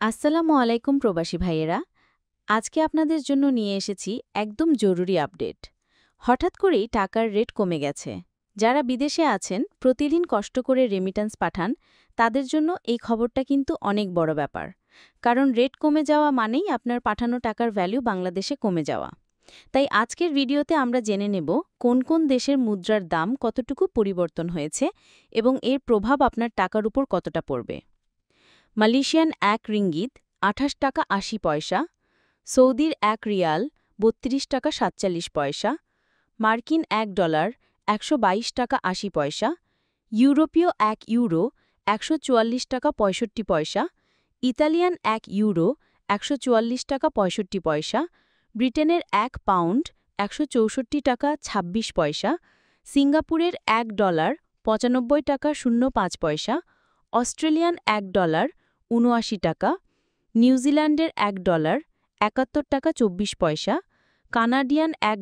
আসসালামু আলাইকুম প্রবাসী ভাইয়েরা। আজকে আপনাদের জন্য নিয়ে এসেছি একদম জরুরি আপডেট। হঠাৎ করেই টাকার রেট কমে গেছে। যারা বিদেশে আছেন, প্রতিদিন কষ্ট করে রেমিট্যান্স পাঠান, তাদের জন্য এই খবরটা কিন্তু অনেক বড় ব্যাপার। কারণ রেট কমে যাওয়া মানেই আপনার পাঠানো টাকার ভ্যালু বাংলাদেশে কমে যাওয়া। তাই আজকের ভিডিওতে আমরা জেনে নেব কোন কোন দেশের মুদ্রার দাম কতটুকু পরিবর্তন হয়েছে এবং এর প্রভাব আপনার টাকার উপর কতটা পড়বে। মালয়েশিয়ান ১ রিঙ্গিত ২৮ টাকা ৮০ পয়সা, সৌদির ১ রিয়াল ৩২ টাকা ৪৭ পয়সা, মার্কিন $১ ১২২ টাকা ৮০ পয়সা, ইউরোপীয় ১ ইউরো ১৪৪ টাকা ৬৫ পয়সা, ইতালিয়ান ১ ইউরো ১৪৪ টাকা ৬৫ পয়সা, ব্রিটেনের ১ পাউন্ড ১৬৪ টাকা ২৬ পয়সা, সিঙ্গাপুরের $১ ৯৫ টাকা ০৫ পয়সা, অস্ট্রেলিয়ান $১ ৭৯ টাকা, নিউজিল্যান্ডের $১ ৭১ টাকা ২৪ পয়সা, কানাডিয়ান $১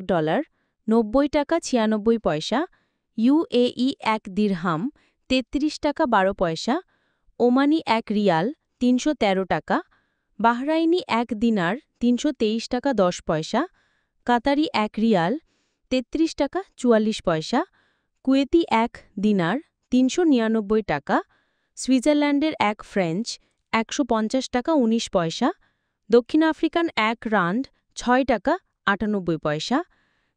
৯০ টাকা ৯৬ পয়সা, ইউএই ১ দিরহাম ৩৩ টাকা ১২ পয়সা, ওমানি ১ রিয়াল ৩১৩ টাকা, বাহরাইনি ১ দিনার ৩২৩ টাকা ১০ পয়সা, কাতারি ১ রিয়াল ৩৩ টাকা ৪৪ পয়সা, কুয়েতি ১ দিনার ৩৯৯ টাকা, সুইজারল্যান্ডের ১ ফ্রেঞ্চ ১৫০ টাকা ১৯ পয়সা, দক্ষিণ আফ্রিকান ১ রান্ড ৬ টাকা ৯৮ পয়সা,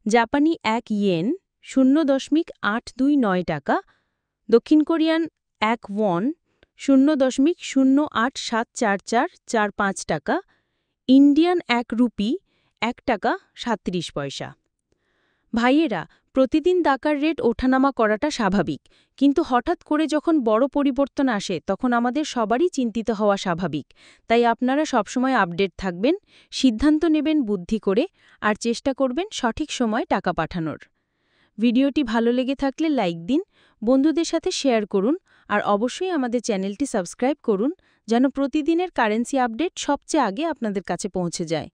জাপানি ১ ইয়েন ০.৮২৯ টাকা, দক্ষিণ কোরিয়ান ১ ওয়ন ০.০৮৭৪৪৪৫ টাকা, ইন্ডিয়ান ১ রুপি ১ টাকা ৩৭ পয়সা। ভাইয়েরা, প্রতিদিন টাকার রেট ওঠানামা করাটা স্বাভাবিক, কিন্তু হঠাৎ করে যখন বড় পরিবর্তন আসে তখন আমাদের সবারই চিন্তিত হওয়া স্বাভাবিক। তাই আপনারা সবসময় আপডেট থাকবেন, সিদ্ধান্ত নেবেন বুদ্ধি করে, আর চেষ্টা করবেন সঠিক সময় টাকা পাঠানোর। ভিডিওটি ভালো লেগে থাকলে লাইক দিন, বন্ধুদের সাথে শেয়ার করুন, আর অবশ্যই আমাদের চ্যানেলটি সাবস্ক্রাইব করুন যেন প্রতিদিনের কারেন্সি আপডেট সবচেয়ে আগে আপনাদের কাছে পৌঁছে যায়।